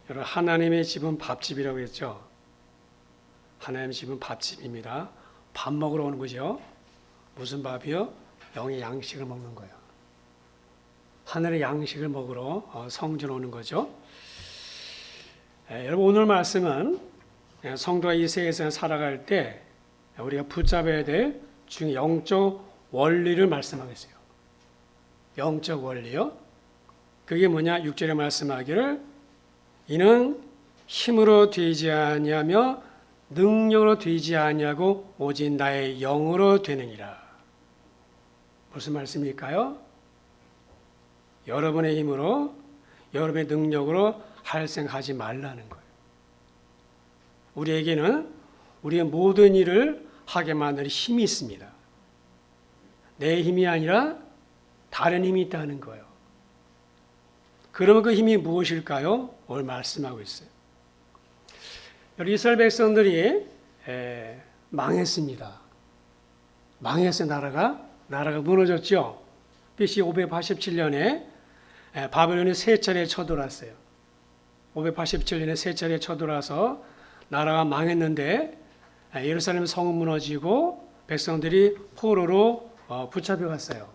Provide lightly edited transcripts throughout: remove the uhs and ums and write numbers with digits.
여러분, 하나님의 집은 밥집이라고 했죠. 하나님의 집은 밥집입니다. 밥 먹으러 오는 거죠. 무슨 밥이요? 영의 양식을 먹는 거예요. 하늘의 양식을 먹으러 성전 오는 거죠. 여러분, 오늘 말씀은 성도가 이 세상에서 살아갈 때 우리가 붙잡아야 될 중요한 영적 원리를 말씀하겠어요. 영적 원리요. 그게 뭐냐? 6절에 말씀하기를 이는 힘으로 되지 아니하며 능력으로 되지 아니하고 오직 나의 영으로 되느니라. 무슨 말씀일까요? 여러분의 힘으로, 여러분의 능력으로 할 생각하지 말라는 거예요. 우리에게는 우리의 모든 일을 하게 만드는 힘이 있습니다. 내 힘이 아니라 다른 힘이 있다는 거예요. 그러면 그 힘이 무엇일까요? 오늘 말씀하고 있어요. 이스라엘 백성들이 망했습니다. 망했어요. 나라가 무너졌죠. BC 587년에 바벨론이 세 차례 쳐들어왔어요. 587년에 세 차례 쳐들어와서 나라가 망했는데 예루살렘 성은 무너지고 백성들이 포로로 붙잡혀갔어요.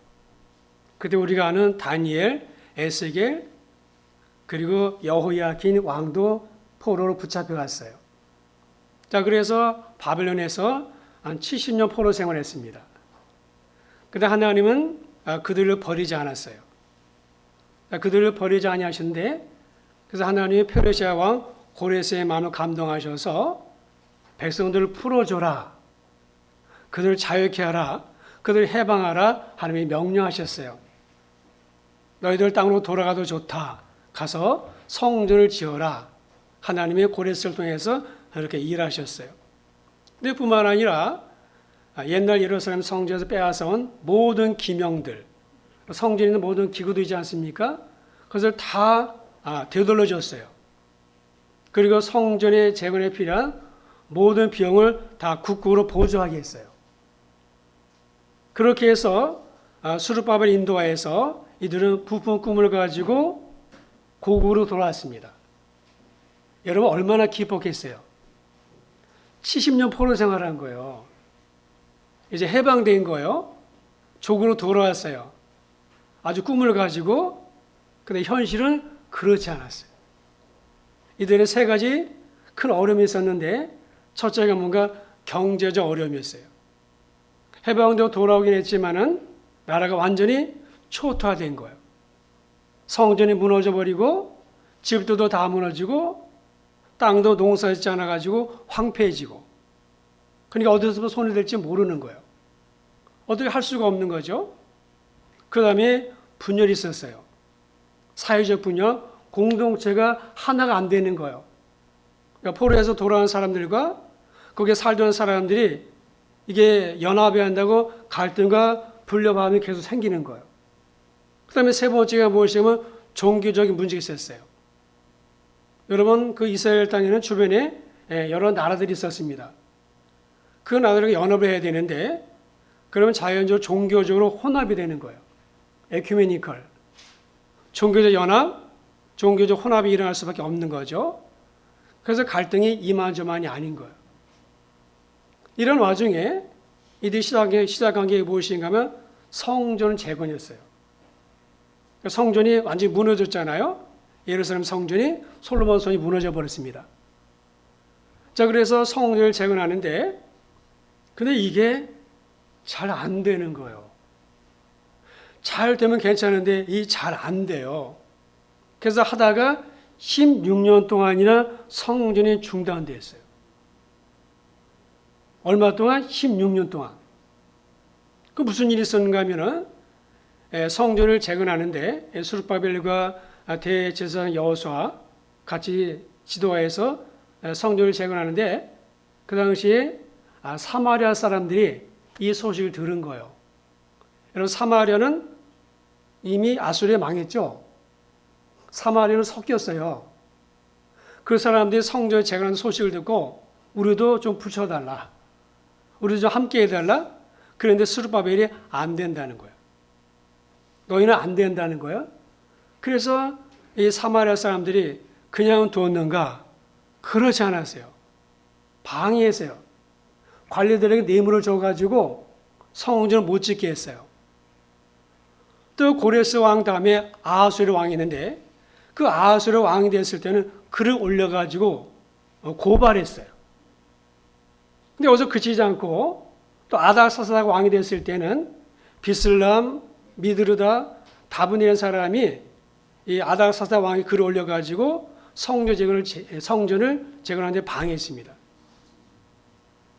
그때 우리가 아는 다니엘, 에스겔 그리고 여호야킨 왕도 포로로 붙잡혀갔어요. 자, 그래서 바벨론에서 한 70년 포로 생활했습니다. 그런데 하나님은 그들을 버리지 않았어요. 그들을 버리지 아니하셨는데, 그래서 하나님이 페르시아 왕 고레스의 마음을 감동하셔서 백성들을 풀어줘라, 그들을 자유케 하라, 그들을 해방하라 하나님이 명령하셨어요. 너희들 땅으로 돌아가도 좋다. 가서 성전을 지어라. 하나님의 고레스를 통해서 그렇게 일하셨어요. 근데 뿐만 아니라 옛날 예루살렘 성전에서 빼앗아온 모든 기명들, 성전에 있는 모든 기구도 있지 않습니까? 그것을 다 되돌려줬어요. 그리고 성전의 재건에 필요한 모든 비용을 다 국고로 보조하게 했어요. 그렇게 해서 수르바벨 인도하에서 이들은 부푼 꿈을 가지고 고국으로 돌아왔습니다. 여러분, 얼마나 기뻤겠어요? 70년 포로 생활한 거예요. 이제 해방된 거예요. 조국으로 돌아왔어요. 아주 꿈을 가지고. 근데 현실은 그렇지 않았어요. 이들의 세 가지 큰 어려움이 있었는데, 첫째가 뭔가 경제적 어려움이었어요. 해방되고 돌아오긴 했지만은 나라가 완전히 초토화된 거예요. 성전이 무너져버리고 집들도 다 무너지고 땅도 농사짓지 않아가지고 황폐해지고, 그러니까 어디서 손을 댈지 모르는 거예요. 어떻게 할 수가 없는 거죠. 그 다음에 분열이 있었어요. 사회적 분열, 공동체가 하나가 안 되는 거예요. 그러니까 포로에서 돌아온 사람들과 거기에 살던 사람들이 이게 연합해야 한다고 갈등과 분열감이 계속 생기는 거예요. 그 다음에 세 번째가 무엇이냐면 종교적인 문제가 있었어요. 여러분, 그 이스라엘 땅에는 주변에 여러 나라들이 있었습니다. 그 나라들과 연합을 해야 되는데, 그러면 자연적으로 종교적으로 혼합이 되는 거예요. 에큐메니컬. 종교적 연합, 종교적 혼합이 일어날 수밖에 없는 거죠. 그래서 갈등이 이만저만이 아닌 거예요. 이런 와중에 이들이 시작한 게 무엇인가 하면 성전 재건이었어요. 성전이 완전히 무너졌잖아요. 예루살렘 성전이 솔로몬 성이 무너져 버렸습니다. 자, 그래서 성전을 재건하는데, 근데 이게 잘 안 되는 거예요. 잘 되면 괜찮은데 이 잘 안 돼요. 그래서 하다가 16년 동안이나 성전이 중단됐어요. 얼마 동안? 16년 동안. 그 무슨 일이 있었는가 하면은 성전을 재건하는데 스룹바벨과 대제사장 여호수아 같이 지도하여서 성전을 재건하는데, 그 당시에 사마리아 사람들이 이 소식을 들은 거예요. 여러분, 사마리아는 이미 아수리에 망했죠. 사마리아는 섞였어요. 그 사람들이 성전을 재건하는 소식을 듣고 우리도 좀 붙여달라, 우리도 좀 함께 해달라. 그런데 스룹바벨이 안 된다는 거예요. 너희는 안 된다는 거예요. 그래서 이 사마리아 사람들이 그냥 뒀는가? 그렇지 않았어요. 방해했어요. 관리들에게 뇌물을 줘가지고 성전을 못 짓게 했어요. 또 고레스 왕 다음에 아하수에르 왕이 있는데 그 아하수에르 왕이 됐을 때는 글을 올려가지고 고발했어요. 근데 여기서 그치지 않고 또 아닥사스다 왕이 됐을 때는 비슬람, 미드르다, 다분이라는 사람이 이 아닥사스다 왕이 글을 올려가지고 성전을 재건하는데 방해했습니다.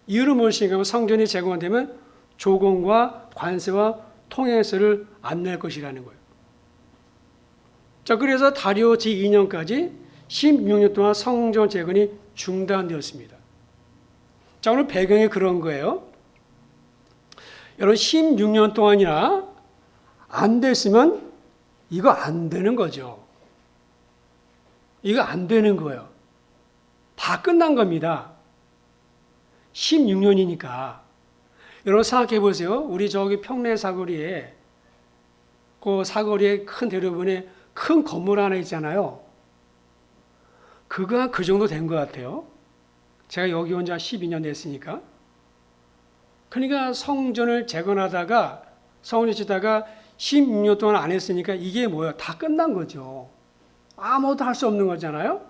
이유는 무엇인가 하면 성전이 재건되면 조공과 관세와 통행세를 안 낼 것이라는 거예요. 자, 그래서 다리오 제2년까지 16년 동안 성전 재건이 중단되었습니다. 자, 오늘 배경이 그런 거예요. 여러분 16년 동안이나 안 됐으면 이거 안 되는 거죠. 이거 안 되는 거예요. 다 끝난 겁니다. 16년이니까. 여러분 생각해 보세요. 우리 저기 평내 사거리에 그 사거리에 큰 대로변에 큰 건물 하나 있잖아요. 그거 그 정도 된 것 같아요. 제가 여기 온 지 12년 됐으니까. 그러니까 성전을 재건하다가 성전을 짓다가 16년 동안 안 했으니까 이게 뭐야? 다 끝난 거죠. 아무것도 할 수 없는 거잖아요.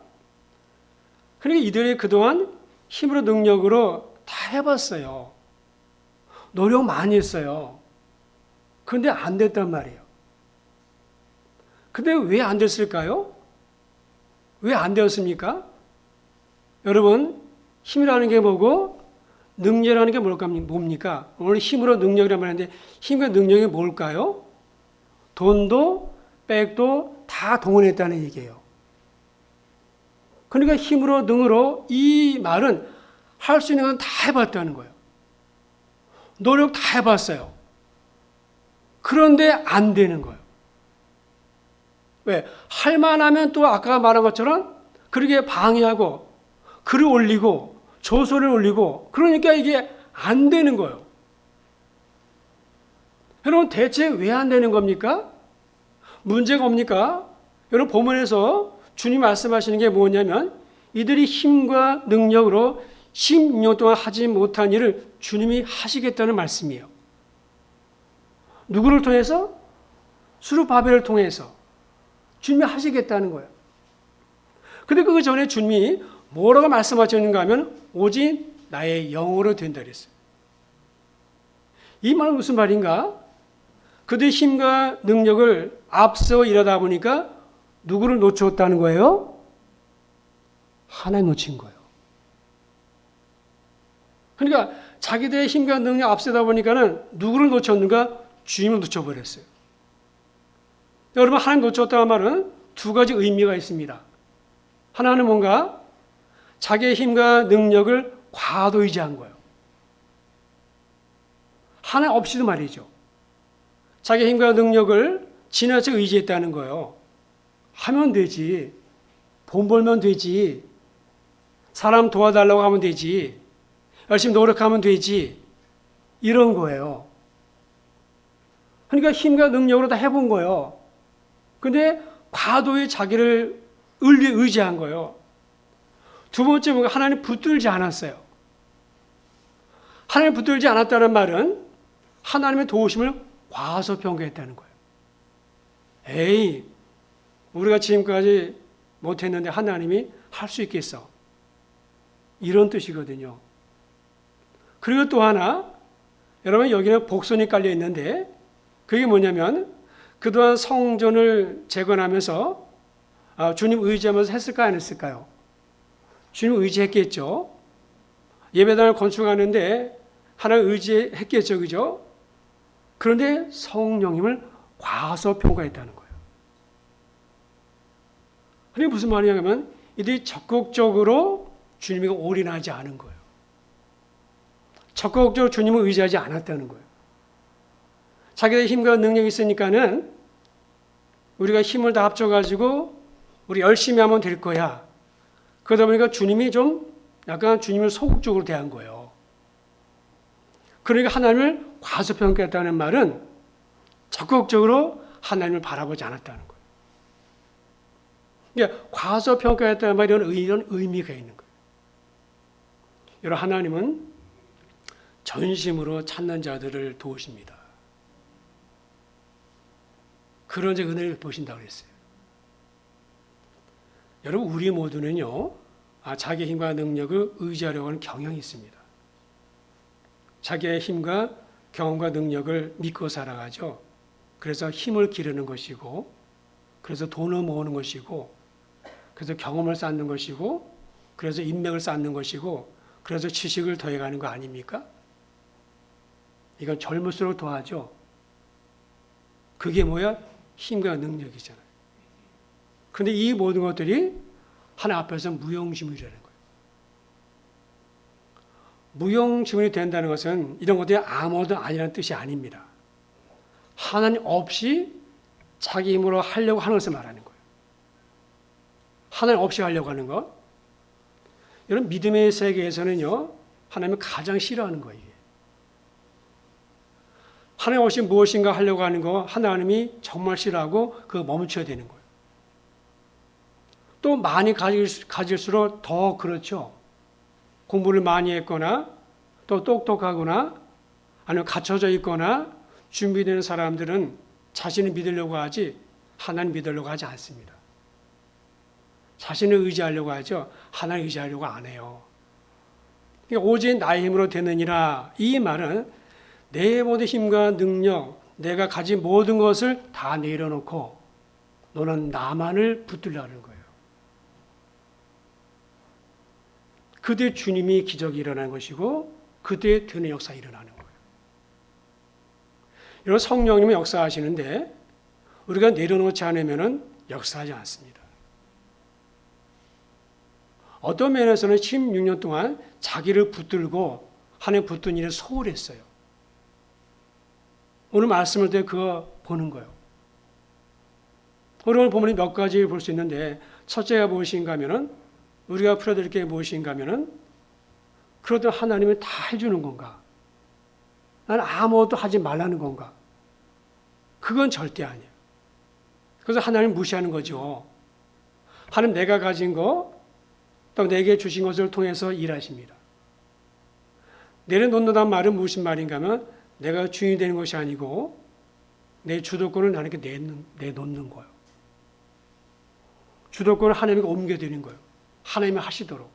그러니까 이들이 그동안 힘으로 능력으로 다 해봤어요. 노력 많이 했어요. 그런데 안 됐단 말이에요. 근데 왜 안 됐을까요? 왜 안 되었습니까? 여러분, 힘이라는 게 뭐고 능력이라는 게 뭡니까? 오늘 힘으로 능력이라고 말하는데 힘과 능력이 뭘까요? 돈도 백도 다 동원했다는 얘기예요. 그러니까 힘으로 능으로 이 말은 할 수 있는 건 다 해봤다는 거예요. 노력 다 해봤어요. 그런데 안 되는 거예요. 왜? 할 만하면 또 아까 말한 것처럼 그렇게 방해하고 글을 올리고 조소를 올리고 그러니까 이게 안 되는 거예요. 여러분 대체 왜 안 되는 겁니까? 문제가 뭡니까? 여러분 본문에서 주님 말씀하시는 게 뭐냐면 이들이 힘과 능력으로 16년 동안 하지 못한 일을 주님이 하시겠다는 말씀이에요. 누구를 통해서? 스룹바벨을 통해서 주님이 하시겠다는 거예요. 근데 그 전에 주님이 뭐라고 말씀하셨는가 하면 오직 나의 영으로 된다 그랬어요. 이 말은 무슨 말인가? 그들의 힘과 능력을 앞서 일하다 보니까 누구를 놓쳤다는 거예요? 하나님 놓친 거예요. 그러니까 자기들의 힘과 능력 앞서다 보니까는 누구를 놓쳤는가? 주님을 놓쳐버렸어요. 여러분 하나님 놓쳤다는 말은 두 가지 의미가 있습니다. 하나는 뭔가 자기의 힘과 능력을 과도 의지한 거예요. 하나 없이도 말이죠. 자기의 힘과 능력을 지나쳐 의지했다는 거예요. 하면 되지. 돈 벌면 되지. 사람 도와달라고 하면 되지. 열심히 노력하면 되지. 이런 거예요. 그러니까 힘과 능력으로 다 해본 거예요. 근데 과도의 자기를 의지한 거예요. 두 번째 뭔가 하나님 붙들지 않았어요. 하나님 붙들지 않았다는 말은 하나님의 도우심을 과소평가했다는 거예요. 에이, 우리가 지금까지 못했는데 하나님이 할 수 있겠어. 이런 뜻이거든요. 그리고 또 하나, 여러분 여기는 복선이 깔려 있는데 그게 뭐냐면 그동안 성전을 재건하면서 주님 의지하면서 했을까요? 안 했을까요? 주님 의지했겠죠. 예배당을 건축하는데 하나님 의지했겠죠. 그죠? 그런데 성령님을 과소평가했다는 거예요. 그게 무슨 말이냐면 이들이 적극적으로 주님에게 올인하지 않은 거예요. 적극적으로 주님을 의지하지 않았다는 거예요. 자기의 힘과 능력이 있으니까는 우리가 힘을 다 합쳐가지고 우리 열심히 하면 될 거야. 그러다 보니까 주님이 좀 약간 주님을 소극적으로 대한 거예요. 그러니까 하나님을 과소평가했다는 말은 적극적으로 하나님을 바라보지 않았다는 거예요. 그러니까 과소평가했다는 말이 이런 의미가 있는 거예요. 여러분, 하나님은 전심으로 찾는 자들을 도우십니다. 그런 제 은혜를 보신다고 그랬어요. 여러분, 우리 모두는요, 자기 힘과 능력을 의지하려고 하는 경향이 있습니다. 자기의 힘과 경험과 능력을 믿고 살아가죠. 그래서 힘을 기르는 것이고, 그래서 돈을 모으는 것이고, 그래서 경험을 쌓는 것이고, 그래서 인맥을 쌓는 것이고, 그래서 지식을 더해가는 거 아닙니까? 이건 젊을수록 더하죠. 그게 뭐야? 힘과 능력이잖아요. 그런데 이 모든 것들이 하나 앞에서 무용지물이라는 거예요. 무용지물이 된다는 것은 이런 것들이 아무것도 아니라는 뜻이 아닙니다. 하나님 없이 자기 힘으로 하려고 하는 것을 말하는 거예요. 하나님 없이 하려고 하는 것. 여러분, 믿음의 세계에서는요, 하나님을 가장 싫어하는 거예요. 하나님 없이 무엇인가 하려고 하는 거 하나님이 정말 싫어하고 그거 멈춰야 되는 거예요. 또 많이 가질수록 더 그렇죠. 공부를 많이 했거나 또 똑똑하거나 아니면 갖춰져 있거나 준비되는 사람들은 자신을 믿으려고 하지 하나님 믿으려고 하지 않습니다. 자신을 의지하려고 하죠. 하나님 의지하려고 안 해요. 그러니까 오직 나의 힘으로 되느니라, 이 말은 내 모든 힘과 능력, 내가 가진 모든 것을 다 내려놓고 너는 나만을 붙들려는 거예요. 그때 주님이 기적이 일어나는 것이고 그때 되는 역사가 일어나는 거예요. 여러분, 성령님은 역사하시는데 우리가 내려놓지 않으면 역사하지 않습니다. 어떤 면에서는 16년 동안 자기를 붙들고 하나님 붙든 일을 소홀했어요. 오늘 말씀을 때 그거 보는 거예요. 오늘 보면 몇 가지 볼 수 있는데, 첫째가 무엇인가 하면은, 우리가 풀어드릴 게 무엇인가 하면은, 그러다 하나님은 다 해주는 건가? 나는 아무것도 하지 말라는 건가? 그건 절대 아니에요. 그래서 하나님 무시하는 거죠. 하나님 내가 가진 거, 또 내게 주신 것을 통해서 일하십니다. 내려놓는다는 말은 무슨 말인가 하면, 내가 주인이 되는 것이 아니고 내 주도권을 하나님께 내놓는 거예요. 주도권을 하나님께 옮겨드리는 거예요. 하나님이 하시도록.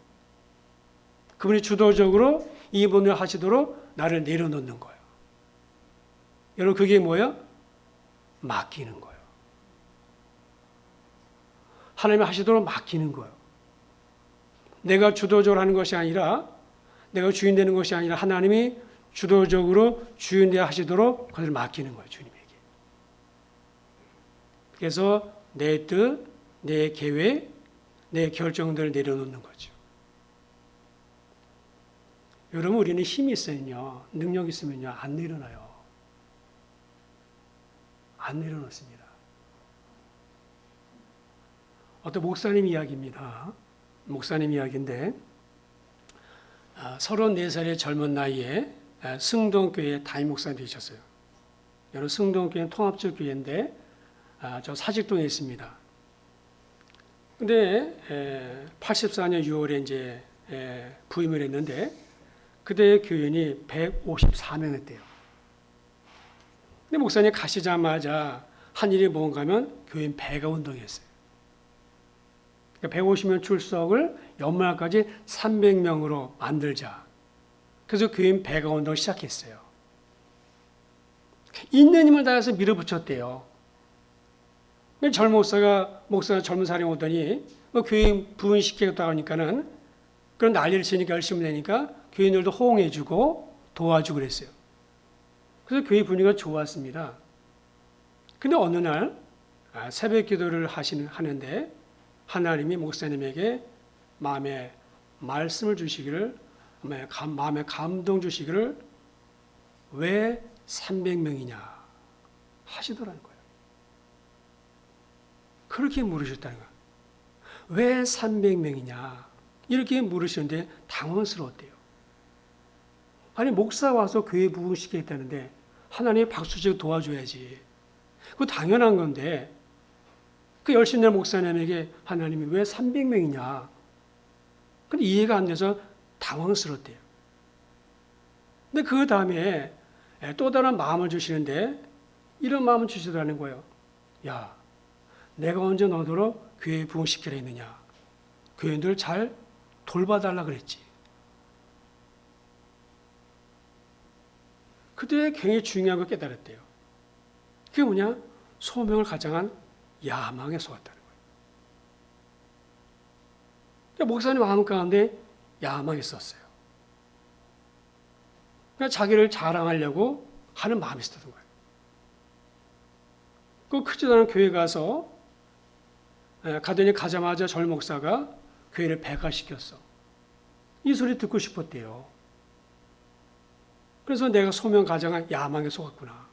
그분이 주도적으로 이 부분을 하시도록 나를 내려놓는 거예요. 여러분, 그게 뭐예요? 맡기는 거예요. 하나님이 하시도록 맡기는 거예요. 내가 주도적으로 하는 것이 아니라, 내가 주인 되는 것이 아니라 하나님이 주도적으로 주인되어 하시도록 그것을 맡기는 거예요, 주님에게. 그래서 내 뜻, 내 계획, 내 결정들을 내려놓는 거죠. 여러분, 우리는 힘이 있으면요, 능력이 있으면요, 안 내려놔요. 안 내려놓습니다. 어떤 목사님 이야기입니다. 목사님 이야기인데, 34살의 젊은 나이에 승동교회 담임 목사님 되셨어요. 여러분, 승동교회는 통합적 교회인데 저 사직동에 있습니다. 근데 84년 6월에 이제 부임을 했는데 그때 교인이 154명이었대요. 근데 목사님 가시자마자 한 일이 뭔가 하면 교인 배가 운동이었어요. 그러니까 150명 출석을 연말까지 300명으로 만들자. 그래서 교인 배가 운동을 시작했어요. 있는 힘을 다해서 밀어붙였대요. 목사가 젊은 사람이 오더니 교인 부흥시키겠다고 하니까는 그런 난리를 치니까 열심히 내니까 교인들도 호응해주고 도와주고 그랬어요. 그래서 교회 분위기가 좋았습니다. 근데 어느 날 새벽 기도를 하는데 하나님이 목사님에게 마음에 말씀을 주시기를, 마음에 감동 주시기를, 왜 300명이냐 하시더라는 거예요. 그렇게 물으셨다는 거예요. 왜 300명이냐 이렇게 물으시는데 당황스러웠대요. 아니, 목사 와서 교회 부흥시키겠다는데 하나님이 박수치고 도와줘야지. 그거 당연한 건데 그 열심히 된 목사님에게 하나님이 왜 300명이냐? 근데 이해가 안 돼서 당황스럽대요. 근데 그 다음에 또 다른 마음을 주시는데 이런 마음을 주시더라는 거예요. 야, 내가 언제 너더러 교회 부흥시키려 했느냐? 교인들 잘 돌봐달라 그랬지. 그때 굉장히 중요한 걸 깨달았대요. 그게 뭐냐? 소명을 가장한 야망에 속았다는 거예요. 그러니까 목사님 마음 가운데 야망이 있었어요. 그러니까 자기를 자랑하려고 하는 마음이 있었던 거예요. 그 크지도 않은 교회 가서 가더니 가자마자 절 목사가 교회를 배가시켰어. 이 소리 듣고 싶었대요. 그래서 내가 소명 가장한 야망에 속았구나.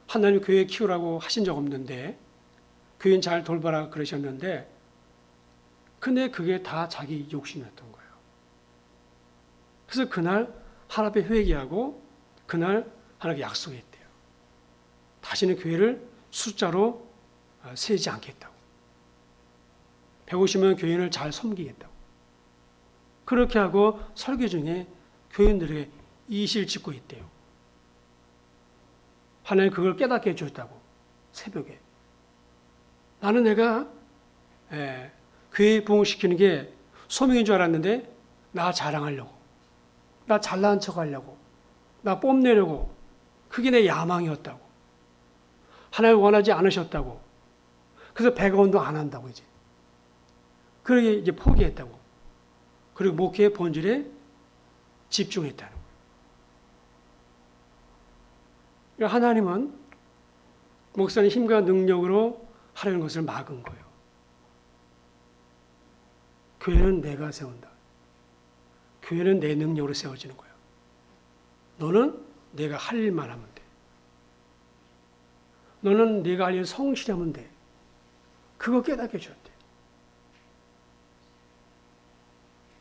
하나님 교회 키우라고 하신 적 없는데 교인 잘 돌봐라 그러셨는데 근데 그게 다 자기 욕심이었던 거예요. 그래서 그날 하나님께 회개하고 그날 하나님께 약속했대요. 다시는 교회를 숫자로 세지 않겠다고. 150명 교인을 잘 섬기겠다고. 그렇게 하고 설교 중에 교인들에게 이실 짓고 있대요. 하나님 그걸 깨닫게 해주셨다고. 새벽에. 나는 내가 교회 부흥시키는 게 소명인 줄 알았는데 나 자랑하려고. 나 잘난 척하려고. 나 뽐내려고. 그게 내 야망이었다고. 하나님 원하지 않으셨다고. 그래서 배가 운동 안 한다고 이제. 그러게 이제 포기했다고. 그리고 목회의 본질에 집중했다는 거예요. 하나님은 목사님 힘과 능력으로 하려는 것을 막은 거예요. 교회는 내가 세운다. 교회는 내 능력으로 세워지는 거예요. 너는 내가 할 일만 하면 돼. 너는 네가 할 일 성실히 하면 돼. 그거 깨닫게 해줬대.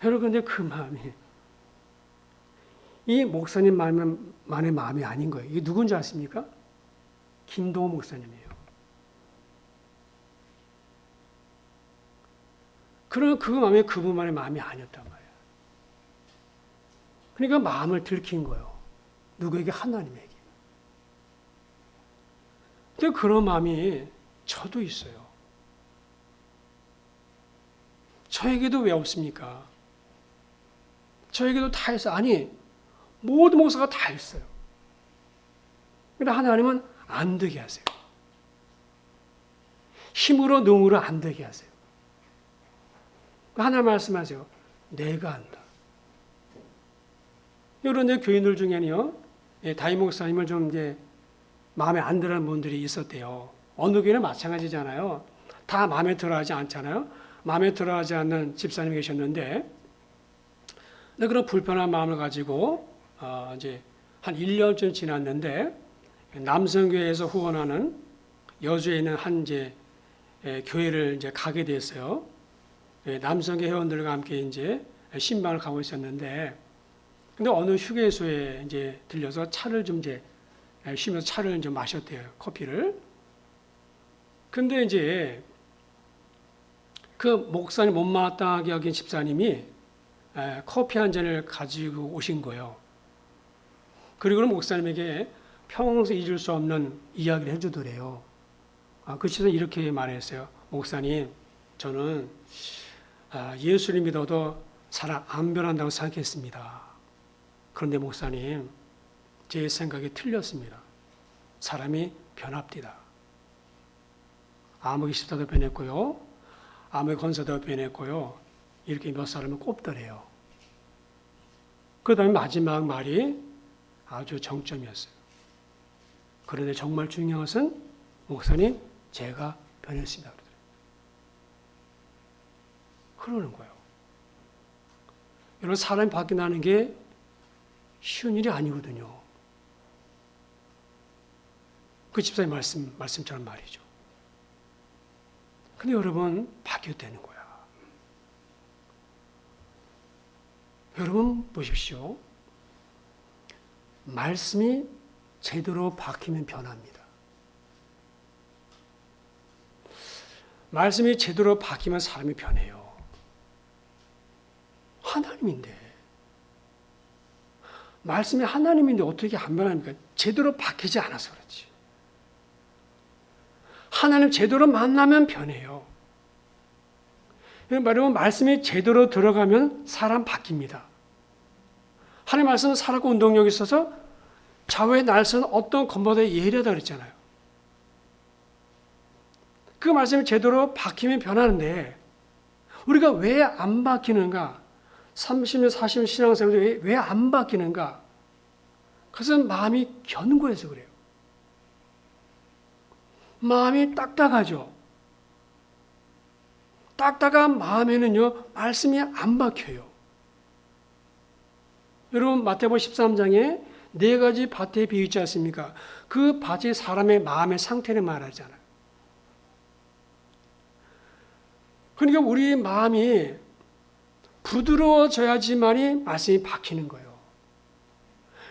여러분, 근데 그 마음이 이 목사님만의 마음이 아닌 거예요. 이게 누군지 아십니까? 김동호 목사님이에요. 그러면 그 마음이 그분만의 마음이 아니었단 말이에요. 그러니까 마음을 들킨 거예요. 누구에게? 하나님에게. 근데 그런 마음이 저도 있어요. 저에게도 왜 없습니까? 저에게도 다 있어요. 아니, 모든 목사가 다 있어요. 그런데 하나님은 안 되게 하세요. 힘으로 능으로 안 되게 하세요. 하나님 말씀하세요. 내가 한다. 그런데 교인들 중에는요, 다임 목사님을 좀 이제 마음에 안 드는 분들이 있었대요. 어느 교회는 마찬가지잖아요. 다 마음에 들어하지 않잖아요. 마음에 들어하지 않는 집사님이 계셨는데, 그런 불편한 마음을 가지고 이제 한 1년쯤 지났는데 남성교회에서 후원하는 여주에 있는 한 이제 교회를 이제 가게 됐어요. 남성교 회원들과 함께 이제 신방을 가고 있었는데, 근데 어느 휴게소에 이제 들려서 차를 좀 이제 쉬면서 차를 좀 마셨대요. 커피를. 근데 이제 그 목사님 못마땅하게 여긴 집사님이 커피 한 잔을 가지고 오신 거예요. 그리고 목사님에게 평생 잊을 수 없는 이야기를 해주더래요. 그 집사님 이렇게 말했어요. 목사님, 저는 예수를 믿어도 사람 안 변한다고 생각했습니다. 그런데 목사님, 제 생각이 틀렸습니다. 사람이 변합니다. 아무개 집사도 변했고요. 아무개 권사도 변했고요. 이렇게 몇 사람을 꼽더래요. 그 다음에 마지막 말이 아주 정점이었어요. 그런데 정말 중요한 것은 목사님, 제가 변했습니다. 그러는 거예요. 여러분, 사람이 바뀐다는 게 쉬운 일이 아니거든요. 그 집사의 말씀처럼 말이죠. 근데 여러분, 바뀌었다는 거야. 여러분, 보십시오. 말씀이 제대로 박히면 변합니다. 말씀이 제대로 바뀌면 사람이 변해요. 하나님인데. 말씀이 하나님인데 어떻게 안 변합니까? 제대로 바뀌지 않아서 그렇지. 하나님 제대로 만나면 변해요. 말하면 말씀이 제대로 들어가면 사람 바뀝니다. 하나님 말씀은 살아있고 운동력이 있어서 좌우의 날선 어떤 것보다 예리하다 그랬잖아요. 그 말씀이 제대로 바뀌면 변하는데 우리가 왜 안 바뀌는가? 30년, 40년 신앙생활에 왜 안 바뀌는가? 그것은 마음이 견고해서 그래요. 마음이 딱딱하죠. 딱딱한 마음에는요, 말씀이 안 박혀요. 여러분, 마태복음 13장에 4가지 밭에 비유 있지 않습니까? 그 밭이 사람의 마음의 상태를 말하잖아요. 그러니까 우리 마음이 부드러워져야지만이 말씀이 박히는 거예요.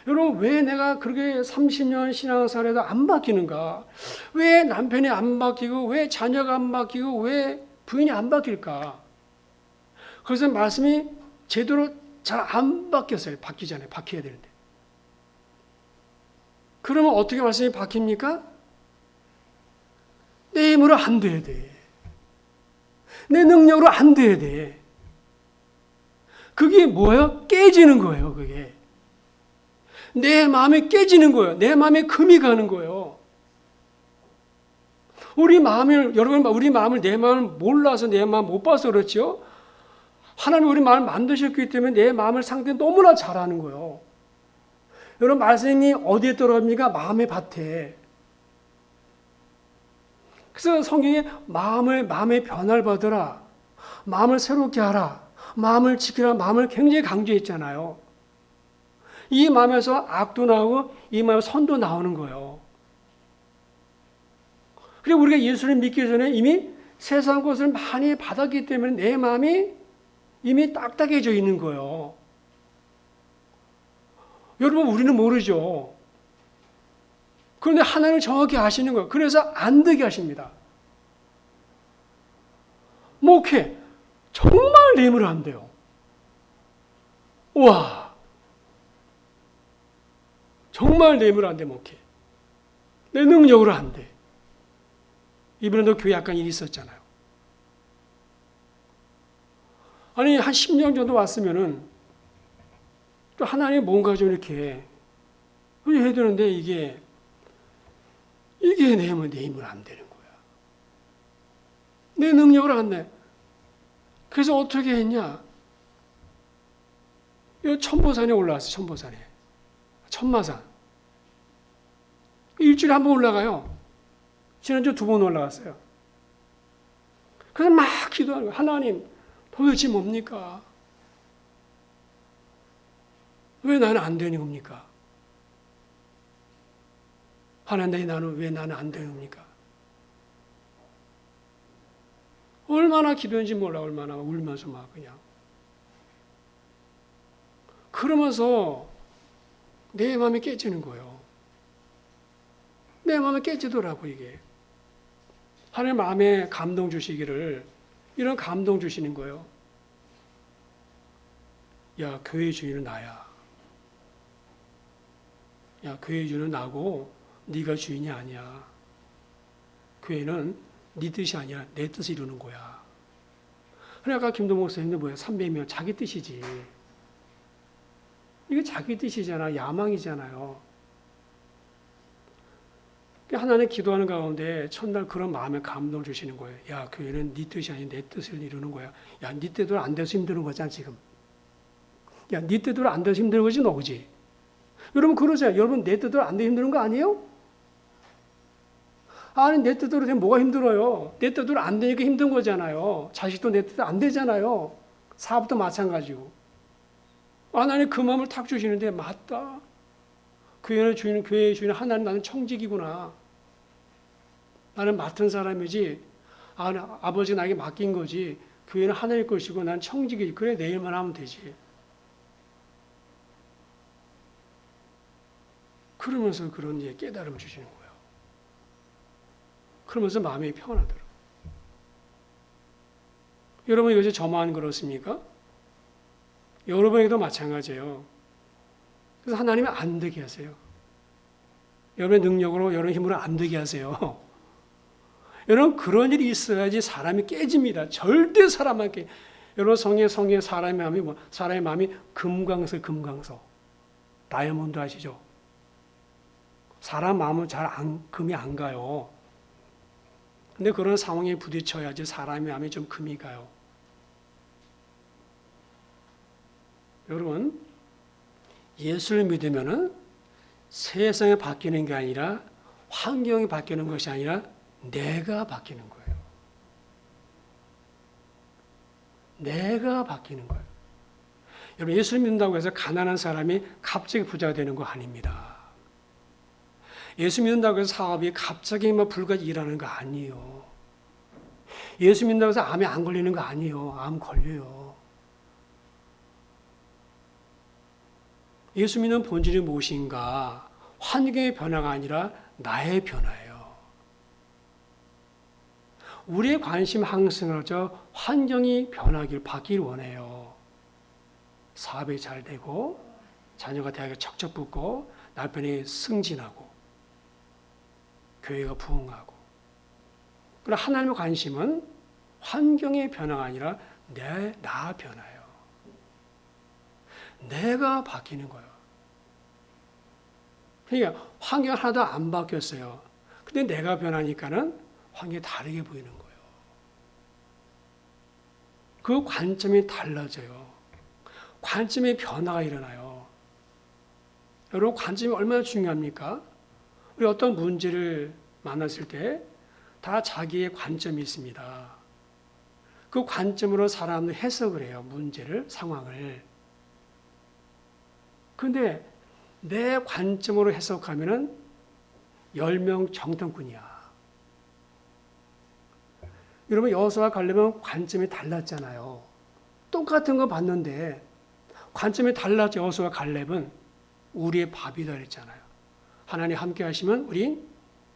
여러분, 왜 내가 그렇게 30년 신앙생활에도 안 바뀌는가? 왜 남편이 안 바뀌고, 왜 자녀가 안 바뀌고, 왜 부인이 안 바뀔까? 그래서 말씀이 제대로 잘 안 바뀌었어요. 바뀌잖아요. 바뀌어야 되는데. 그러면 어떻게 말씀이 바뀝니까? 내 힘으로 안 돼야 돼. 내 능력으로 안 돼야 돼. 그게 뭐예요? 깨지는 거예요, 그게. 내 마음이 깨지는 거예요. 내 마음에 금이 가는 거예요. 우리 마음을, 여러분, 우리 마음을, 내 마음을 몰라서 내 마음 못 봐서 그렇죠? 하나님이 우리 마음을 만드셨기 때문에 내 마음을 상대 너무나 잘 아는 거예요. 여러분, 말씀이 어디에 떨어집니까? 마음의 밭에. 그래서 성경에 마음의 변화를 받으라. 마음을 새롭게 하라. 마음을 지키라. 마음을 굉장히 강조했잖아요. 이 마음에서 악도 나오고 이 마음에서 선도 나오는 거예요. 그리고 우리가 예수를 믿기 전에 이미 세상 것을 많이 받았기 때문에 내 마음이 이미 딱딱해져 있는 거예요. 여러분, 우리는 모르죠. 그런데 하나님은 정확히 아시는 거예요. 그래서 안 되게 하십니다. 목회, 정말 내 힘으로 안 돼요. 와, 정말 내 힘으로 안 돼, 목회. 내 능력으로 안 돼. 이번에도 교회 약간 일이 있었잖아요. 아니, 한 10년 정도 왔으면은 또 하나님 뭔가 좀 이렇게 해야 되는데 이게 내 힘으로 안 되는 거야. 내 능력으로 안 돼. 그래서 어떻게 했냐? 이 천보산에 올라왔어, 천보산에. 천마산. 일주일에 한 번 올라가요. 지난주 2번 올라갔어요. 그래서 막 기도하는 거예요. 하나님, 도대체 뭡니까? 왜 나는 안 되는 겁니까? 하나님, 왜 나는 안 되는 겁니까? 얼마나 기도했는지 몰라, 얼마나 울면서 막 그냥. 그러면서 내 마음이 깨지는 거예요. 내 마음이 깨지더라고, 이게. 하나님 마음에 감동 주시기를, 이런 감동 주시는 거예요. 야, 교회 주인은 나야. 야, 교회 주인은 나고 네가 주인이 아니야. 교회는 네 뜻이 아니야. 내 뜻을 이루는 거야. 그러니까 아까 김동목 목사님도 뭐야? 300명 자기 뜻이지. 이게 자기 뜻이잖아. 야망이잖아요. 하나님 기도하는 가운데 첫날 그런 마음에 감동을 주시는 거예요. 야, 교회는 네 뜻이 아닌 내 뜻을 이루는 거야. 야, 네 뜻대로 안 돼서 힘드는 거잖아, 지금. 야, 네 뜻대로 안 돼서 힘든 거지, 너, 그지? 여러분, 그러세요. 여러분, 내 뜻대로 안 돼서 힘드는 거 아니에요? 아니, 내 뜻대로 되면 뭐가 힘들어요? 내 뜻대로 안 되니까 힘든 거잖아요. 자식도 내 뜻대로 안 되잖아요. 사업도 마찬가지고. 하나님 그 마음을 탁 주시는데, 맞다. 교회의 주인은 하나님, 나는 청직이구나. 나는 맡은 사람이지, 아버지가 나에게 맡긴 거지. 교회는 하나님의 것이고, 난 청직이지. 그래, 내 일만 하면 되지. 그러면서 그런 깨달음을 주시는 거예요. 그러면서 마음이 평안하더라고요. 여러분 요새 저만 그렇습니까? 여러분에게도 마찬가지예요. 그래서 하나님이 안 되게 하세요. 여러분의 능력으로, 여러분의 힘으로 안 되게 하세요. 여러분 그런 일이 있어야지 사람이 깨집니다. 절대 사람한테 여러분 성의 사람의 마음이 사람의 마음이 금광석. 다이아몬드 아시죠? 사람 마음은 금이 안 가요. 근데 그런 상황에 부딪혀야지 사람의 마음이 좀 금이 가요. 여러분, 예수를 믿으면은 세상이 바뀌는 게 아니라 환경이 바뀌는 것이 아니라 내가 바뀌는 거예요. 내가 바뀌는 거예요. 여러분, 예수를 믿는다고 해서 가난한 사람이 갑자기 부자가 되는 거 아닙니다. 예수 믿는다고 해서 사업이 갑자기 불같이 일하는 거 아니에요. 예수 믿는다고 해서 암에 안 걸리는 거 아니에요. 암 걸려요. 예수 믿는 본질이 무엇인가? 환경의 변화가 아니라 나의 변화예요. 우리의 관심 항상 환경이 바뀌길 원해요. 사업이 잘 되고 자녀가 대학에 척척 붙고 남편이 승진하고 교회가 부흥하고. 그러나 하나님의 관심은 환경의 변화가 아니라 나 변화예요. 내가 바뀌는 거예요. 그러니까 환경 하나도 안 바뀌었어요. 근데 내가 변하니까는 환경이 다르게 보이는 거예요. 그 관점이 달라져요. 관점의 변화가 일어나요. 여러분 관점이 얼마나 중요합니까? 우리 어떤 문제를 만났을 때 다 자기의 관점이 있습니다. 그 관점으로 사람은 해석을 해요. 문제를, 상황을. 그런데 내 관점으로 해석하면은 10명 정통꾼이야. 여러분 여호수아 갈렙은 관점이 달랐잖아요. 똑같은 거 봤는데 관점이 달랐죠. 여호수아 갈렙은 우리의 밥이다 그랬잖아요. 하나님 함께 하시면 우리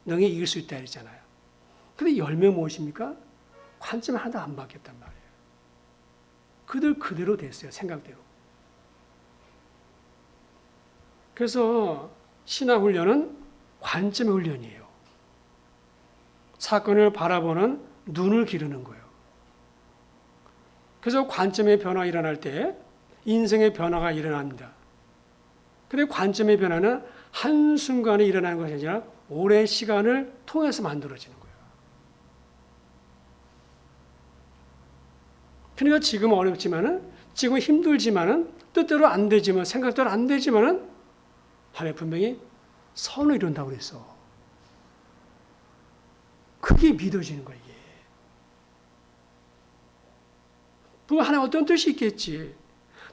능히 이길 수 있다 그랬잖아요. 근데 10명 무엇입니까? 관점이 하나도 안 바뀌었단 말이에요. 그들 그대로 됐어요. 생각대로. 그래서 신앙훈련은 관점의 훈련이에요. 사건을 바라보는 눈을 기르는 거예요. 그래서 관점의 변화가 일어날 때 인생의 변화가 일어납니다. 그런데 관점의 변화는 한순간에 일어나는 것이 아니라 오랜 시간을 통해서 만들어지는 거예요. 그러니까 지금 어렵지만은, 지금 힘들지만은, 뜻대로 안 되지만, 생각대로 안 되지만은, 하나님 분명히 선을 이룬다고 그랬어. 그게 믿어지는 거예요, 이게. 뭐 하나 어떤 뜻이 있겠지.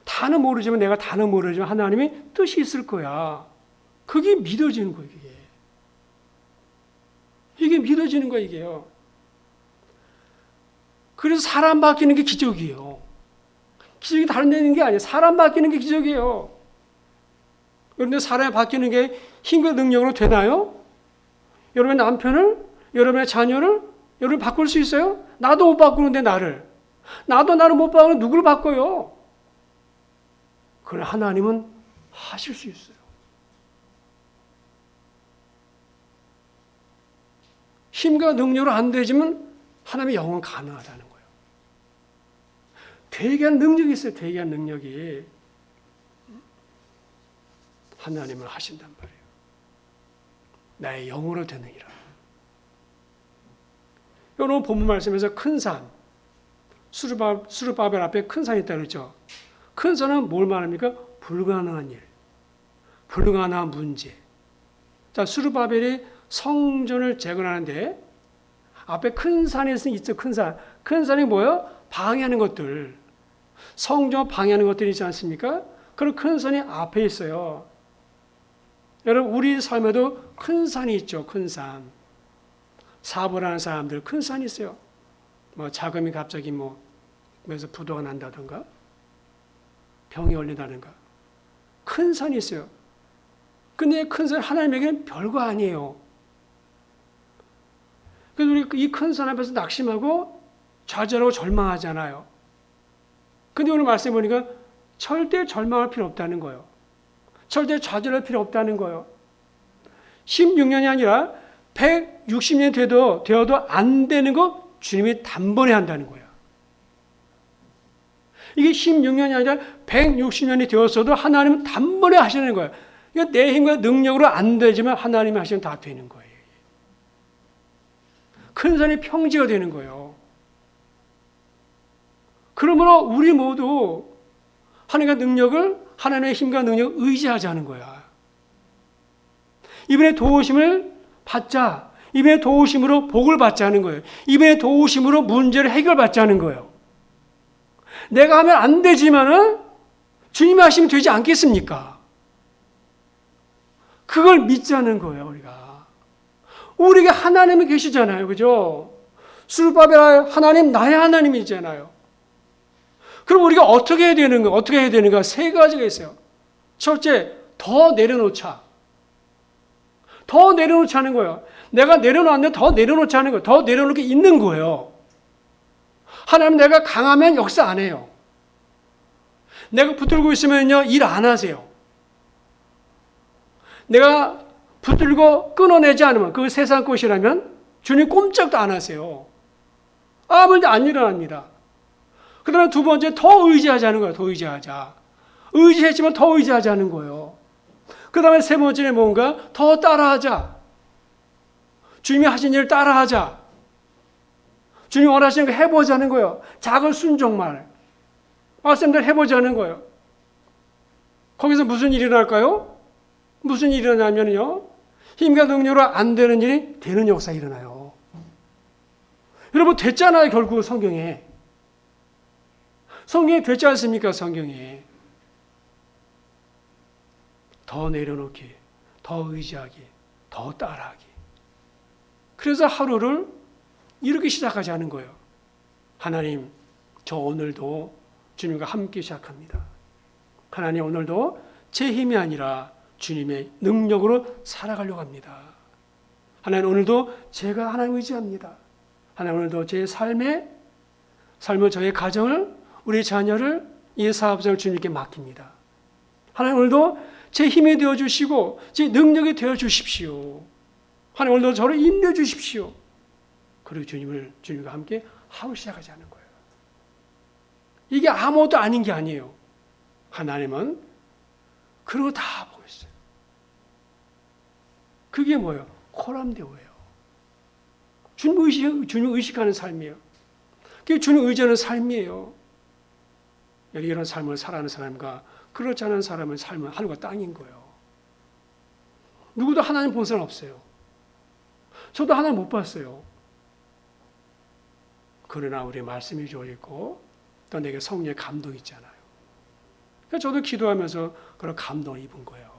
다는 모르지만, 내가 다는 모르지만, 하나님이 뜻이 있을 거야. 그게 믿어지는 거예요, 이게. 이게 믿어지는 거예요, 이게요. 그래서 사람 바뀌는 게 기적이에요. 기적이 다른 데는 게 아니에요. 사람 바뀌는 게 기적이에요. 그런데 사람이 바뀌는 게 힘과 능력으로 되나요? 여러분의 남편을, 여러분의 자녀를 여러분 바꿀 수 있어요? 나도 못 바꾸는데 나를. 나도 나를 못 바꾸는 누구를 바꿔요? 그러나 하나님은 하실 수 있어요. 힘과 능력으로 안 되지만 하나님의 영은 가능하다는 거예요. 되게 한 능력이 있어요. 되게 한 능력이. 하나님은 하신단 말이에요. 나의 영으로 되느니라. 여러분 본문 말씀에서 큰 산, 수르바벨 앞에 큰 산이 있다고 그랬죠. 큰 산은 뭘 말합니까? 불가능한 일, 불가능한 문제. 자, 수르바벨이 성전을 재건하는데 앞에 큰 산이 있죠. 큰 산. 큰 산이 뭐예요? 방해하는 것들. 성전 방해하는 것들이 있지 않습니까? 그런 큰 산이 앞에 있어요. 여러분 우리 삶에도 큰 산이 있죠. 큰 산. 사업을 하는 사람들 큰 산이 있어요. 뭐 자금이 갑자기 그래서 부도가 난다든가 병이 걸린다든가 큰 산이 있어요. 근데 큰 산 하나님에게는 별거 아니에요. 그래서 우리 이 큰 산 앞에서 낙심하고 좌절하고 절망하잖아요. 근데 오늘 말씀 보니까 절대 절망할 필요 없다는 거예요. 절대 좌절할 필요 없다는 거예요. 16년이 아니라 160년이 되어도 안 되는 거 주님이 단번에 한다는 거예요. 이게 16년이 아니라 160년이 되었어도 하나님은 단번에 하시는 거예요. 그러니까 내 힘과 능력으로 안 되지만 하나님이 하시면 다 되는 거예요. 큰 산이 평지가 되는 거예요. 그러므로 우리 모두 하나님의 힘과 능력을 의지하자는 거야. 이번에 도우심을 받자. 이번에 도우심으로 복을 받자는 거예요. 이번에 도우심으로 문제를 해결받자는 거예요. 내가 하면 안 되지만은 주님이 하시면 되지 않겠습니까? 그걸 믿자는 거예요, 우리가. 우리가 하나님이 계시잖아요. 그죠? 수르바벨 하나님, 나의 하나님이잖아요. 그럼 우리가 어떻게 해야 되는가? 어떻게 해야 되는가? 세 가지가 있어요. 첫째, 더 내려놓자. 더 내려놓자는 거예요. 내가 내려놨는데 더 내려놓자는 거예요. 더 내려놓게 있는 거예요. 하나님 내가 강하면 역사 안 해요. 내가 붙들고 있으면요, 일 안 하세요. 내가 붙들고 끊어내지 않으면, 그 세상 것이라면 주님 꼼짝도 안 하세요. 아무 일도 안 일어납니다. 그 다음에 두 번째, 더 의지하자는 거예요. 더 의지하자. 의지했지만 더 의지하자는 거예요. 그 다음에 세 번째는 뭔가 더 따라하자. 주님이 하신 일을 따라하자. 주님이 원하시는 거 해보자는 거예요. 작은 순종만. 말씀대로 해보자는 거예요. 거기서 무슨 일이 일어날까요? 무슨 일이 일어나면요, 힘과 능력으로 안 되는 일이 되는 역사가 일어나요. 여러분, 됐잖아요, 결국 성경에. 성경에 됐지 않습니까, 성경에. 더 내려놓기, 더 의지하기, 더 따라하기. 그래서 하루를 이렇게 시작하자는 거예요. 하나님, 저 오늘도 주님과 함께 시작합니다. 하나님, 오늘도 제 힘이 아니라 주님의 능력으로 살아가려고 합니다. 하나님, 오늘도 제가 하나님 의지합니다. 하나님, 오늘도 제 삶을, 저의 가정을, 우리 자녀를, 이 사업장을 주님께 맡깁니다. 하나님, 오늘도 제 힘이 되어주시고 제 능력이 되어주십시오. 하나님, 오늘도 저를 인도해주십시오. 그리고 주님과 함께 하루 시작하자는 거예요. 이게 아무것도 아닌 게 아니에요. 하나님은 그런 거 다 보고 있어요. 그게 뭐예요? 코람데오예요. 주님 의식하는 삶이에요. 그게 주님 의지하는 삶이에요. 이런 삶을 살아가는 사람과 그렇지 않은 사람의 삶은 하늘과 땅인 거예요. 누구도 하나님 본 사람 없어요. 저도 하나님 못 봤어요. 그러나 우리 말씀이 좋아있고 또 내게 성령의 감동이 있잖아요. 그래서 저도 기도하면서 그런 감동을 입은 거예요.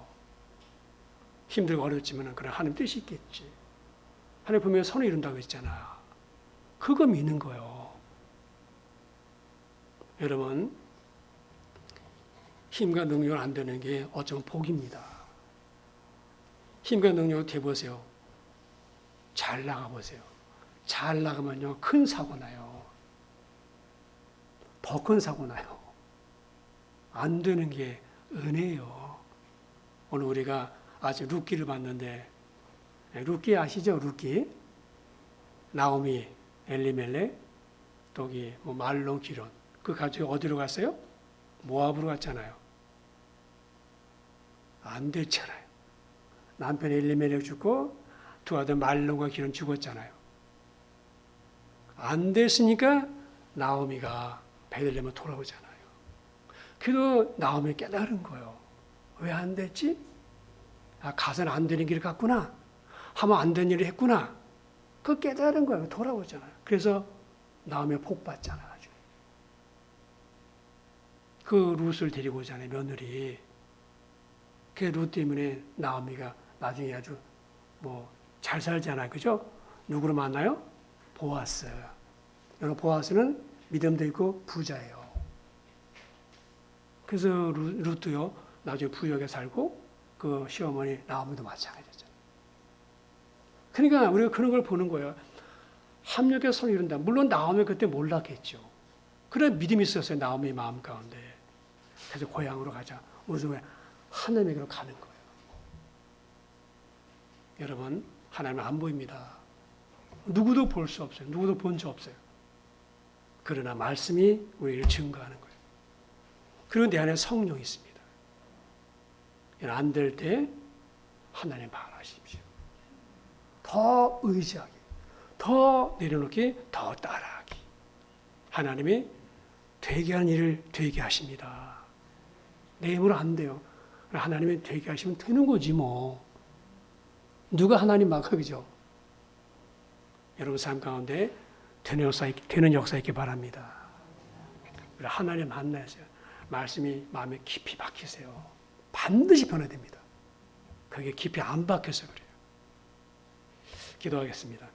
힘들고 어렵지만 그런 하나님 뜻이 있겠지. 하나님 보면 선을 이룬다고 했잖아. 그거 믿는 거예요. 여러분, 힘과 능력을 안 되는 게 어쩌면 복입니다. 힘과 능력을 대보세요. 잘 나가보세요. 잘 나가면요, 큰 사고 나요. 더 큰 사고 나요. 안 되는 게 은혜예요. 오늘 우리가 아직 룻기를 봤는데, 룻기 아시죠? 룻기. 나오미, 엘리멜렉, 또기 말론, 기론. 그 가족이 어디로 갔어요? 모압으로 갔잖아요. 안 됐잖아요. 남편 엘리멜렉 죽고 두 아들 말론과 기론 죽었잖아요. 안 됐으니까 나오미가 베들레헴으로 돌아오잖아요. 그래도 나오미 깨달은 거예요. 왜 안 됐지? 가서는 안 되는 길을 갔구나. 하면 안 되는 일을 했구나. 그거 깨달은 거예요. 돌아오잖아요. 그래서 나오미가 복 받잖아요. 나중에. 그 룻을 데리고 오잖아요. 며느리. 그 룻 때문에 나오미가 나중에 아주 잘 살잖아요. 그죠? 누구를 만나요? 보아스. 여러분, 보아스는 믿음도 있고 부자예요. 그래서 룻도요, 나중에 부유하게 살고, 그 시어머니 나오미도 마찬가지잖아요. 그러니까 우리가 그런 걸 보는 거예요. 합력의 선을 이룬다. 물론 나오미 그때 몰랐겠죠. 그런 믿음이 있었어요. 나오미 마음 가운데. 그래서 고향으로 가자. 무슨 왜 하나님에게로 가는 거예요. 여러분, 하나님은 안 보입니다. 누구도 볼 수 없어요. 누구도 본 적 없어요. 그러나 말씀이 우리를 증거하는 거예요. 그리고 내 안에 성령이 있습니다. 안 될 때 하나님 바라십시오. 더 의지하기, 더 내려놓기, 더 따라하기. 하나님이 되게 하는 일을 되게 하십니다. 내 힘으로 안 돼요. 하나님이 되게 하시면 되는 거지 뭐. 누가 하나님 막아, 그죠? 여러분 삶 가운데 되는 역사 있기 바랍니다. 하나님 만나세요. 말씀이 마음에 깊이 박히세요. 반드시 변화됩니다. 그게 깊이 안 박혀서 그래요. 기도하겠습니다.